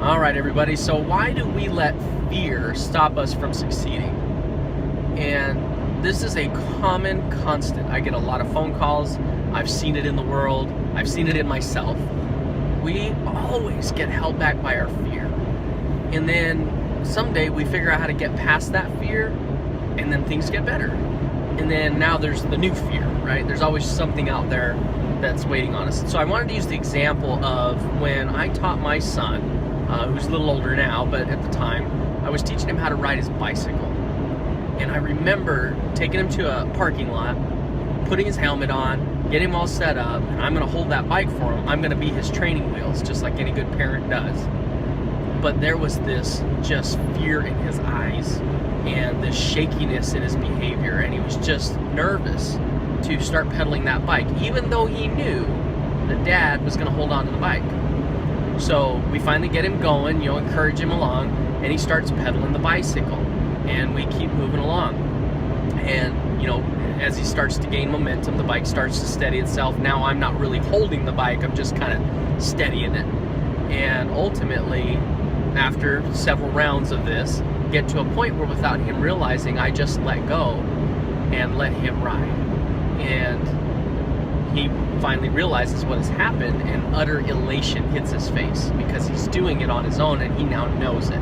All right, everybody. So why do we let fear stop us from succeeding? And this is a common constant. I get a lot of phone calls. I've seen it in the world. I've seen it in myself. We always get held back by our fear. And then someday we figure out how to get past that fear, and then things get better. And then now there's the new fear, right? There's always something out there that's waiting on us. So I wanted to use the example of when I taught my son, who's a little older now, but at the time, I was teaching him how to ride his bicycle. And I remember taking him to a parking lot, putting his helmet on, getting him all set up, and I'm gonna hold that bike for him. I'm gonna be his training wheels, just like any good parent does. But there was this just fear in his eyes and this shakiness in his behavior, and he was just nervous to start pedaling that bike, even though he knew that Dad was gonna hold on to the bike. So we finally get him going, encourage him along, and he starts pedaling the bicycle, and we keep moving along. And, as he starts to gain momentum, the bike starts to steady itself. Now I'm not really holding the bike, I'm just kind of steadying it. And ultimately, after several rounds of this, get to a point where without him realizing, I just let go and let him ride. And he finally realizes what has happened, and utter elation hits his face because he's doing it on his own and he now knows it.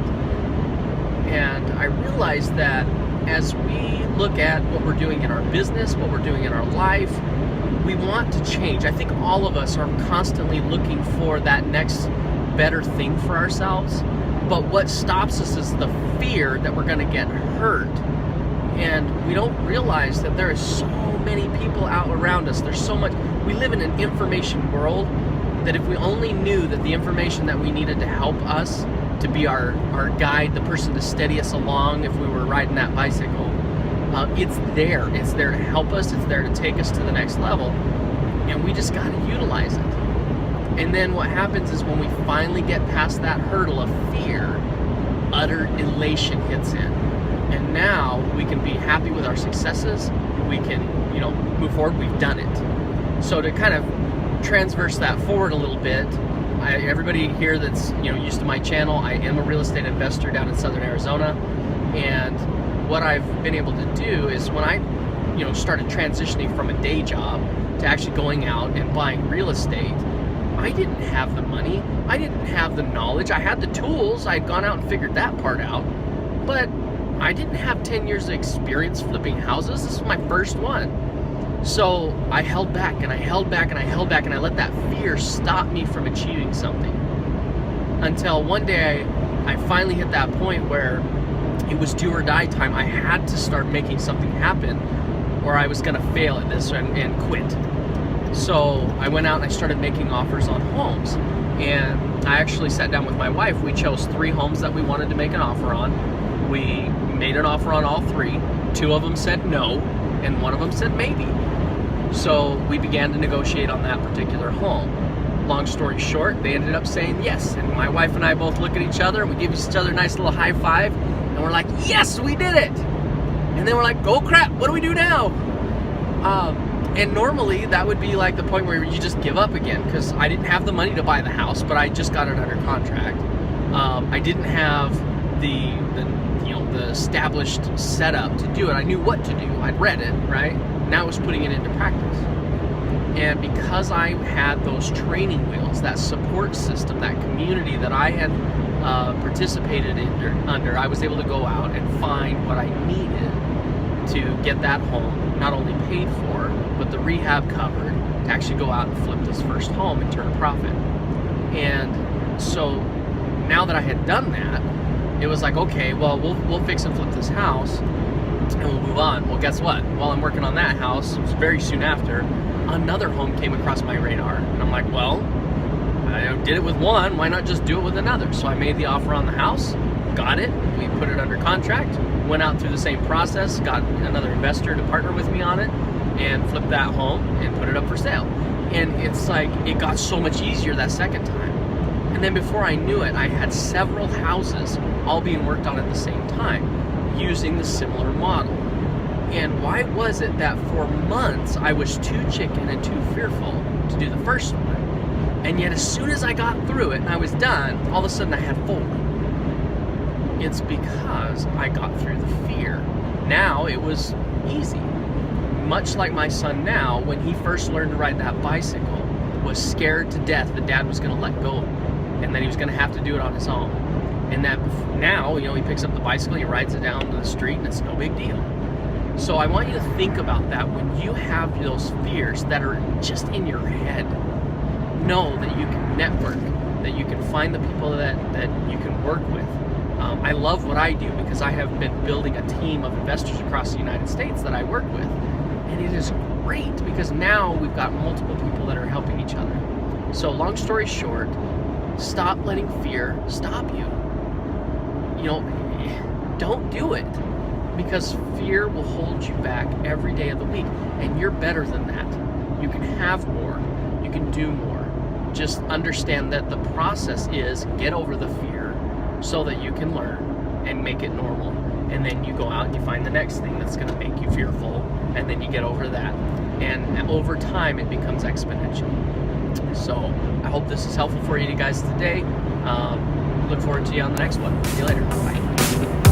And I realized that as we look at what we're doing in our business, what we're doing in our life, we want to change. I think all of us are constantly looking for that next better thing for ourselves. But what stops us is the fear that we're going to get hurt. And we don't realize that there is so many people out around us. There's so much. We live in an information world that if we only knew that the information that we needed to help us, to be our guide, the person to steady us along if we were riding that bicycle, it's there. It's there to help us. It's there to take us to the next level. And we just got to utilize it. And then what happens is when we finally get past that hurdle of fear, utter elation hits in. And now we can be happy with our successes. We can, move forward. We've done it. So to kind of transverse that forward a little bit, everybody here that's used to my channel, I am a real estate investor down in Southern Arizona. And what I've been able to do is when I started transitioning from a day job to actually going out and buying real estate, I didn't have the money, I didn't have the knowledge, I had the tools, I'd gone out and figured that part out, but I didn't have 10 years of experience flipping houses. This was my first one. So I held back and I held back and I held back, and I let that fear stop me from achieving something. Until one day I finally hit that point where it was do or die time. I had to start making something happen or I was gonna fail at this and quit. So I went out and I started making offers on homes, and I actually sat down with my wife. We chose 3 homes that we wanted to make an offer on. We made an offer on all 3. 2 of them said no, and 1 of them said maybe. So we began to negotiate on that particular home. Long story short, they ended up saying yes, and my wife and I both look at each other and we give each other a nice little high five, and we're like, yes, we did it. And then we're like, oh crap, what do we do now? And normally that would be like the point where you just give up again, because I didn't have the money to buy the house, but I just got it under contract. I didn't have the established setup to do it. I knew what to do. I'd read it, right? Now it was putting it into practice. And because I had those training wheels, that support system, that community that I had participated under, I was able to go out and find what I needed to get that home not only paid for, but the rehab covered, to actually go out and flip this first home and turn a profit. And so now that I had done that, it was like, okay, well, we'll fix and flip this house and we'll move on. Well, guess what? While I'm working on that house, it was very soon after, another home came across my radar. And I'm like, well, I did it with one, why not just do it with another? So I made the offer on the house, got it, we put it under contract, went out through the same process, got another investor to partner with me on it, and flipped that home and put it up for sale. And it's like, it got so much easier that second time. And then before I knew it, I had several houses all being worked on at the same time using the similar model. And why was it that for months I was too chicken and too fearful to do the first one? And yet as soon as I got through it and I was done, all of a sudden I had 4. It's because I got through the fear. Now it was easy. Much like my son now, when he first learned to ride that bicycle, was scared to death that dad was going to let go and that he was going to have to do it on his own. And that now, he picks up the bicycle, he rides it down to the street, and it's no big deal. So I want you to think about that when you have those fears that are just in your head. Know that you can network, that you can find the people that you can work with. I love what I do because I have been building a team of investors across the United States that I work with. And it is great because now we've got multiple people that are helping each other. So long story short, stop letting fear stop you. Don't do it, because fear will hold you back every day of the week, and you're better than that. You can have more, you can do more. Just understand that the process is get over the fear so that you can learn and make it normal. And then you go out and you find the next thing that's going to make you fearful, and then you get over that. And over time, it becomes exponential. So I hope this is helpful for you guys today. Look forward to you on the next one. See you later. Bye.